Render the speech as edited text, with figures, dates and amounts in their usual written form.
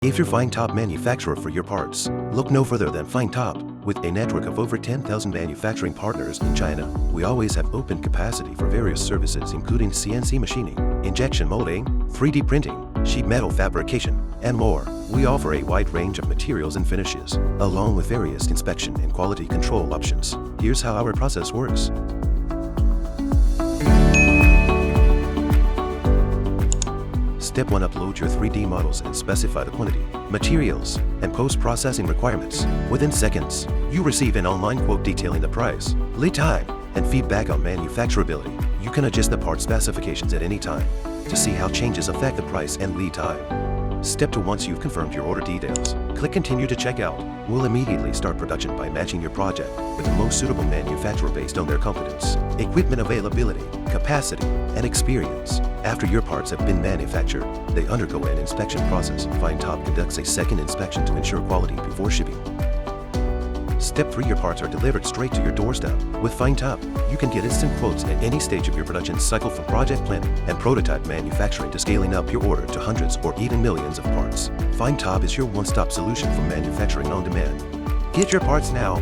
If you're FindTop manufacturer for your parts, look no further than FindTop. With a network of over 10,000 manufacturing partners in China, we always have open capacity for various services including CNC machining, injection molding, 3D printing, sheet metal fabrication, and more. We offer a wide range of materials and finishes, along with various inspection and quality control options. Here's how our process works. Step 1. Upload your 3D models and specify the quantity, materials, and post-processing requirements. Within seconds, you receive an online quote detailing the price, lead time, and feedback on manufacturability. You can adjust the part specifications at any time to see how changes affect the price and lead time. Step 2. Once you've confirmed your order details, click Continue to check out. We'll immediately start production by matching your project with the most suitable manufacturer based on their competence, equipment availability, capacity, and experience. After your parts have been manufactured, they undergo an inspection process. FindTop conducts a second inspection to ensure quality before shipping. Step 3. Your parts are delivered straight to your doorstep. With FindTop, you can get instant quotes at any stage of your production cycle, from project planning and prototype manufacturing to scaling up your order to hundreds or even millions of parts. FindTop is your one-stop solution for manufacturing on demand. Get your parts now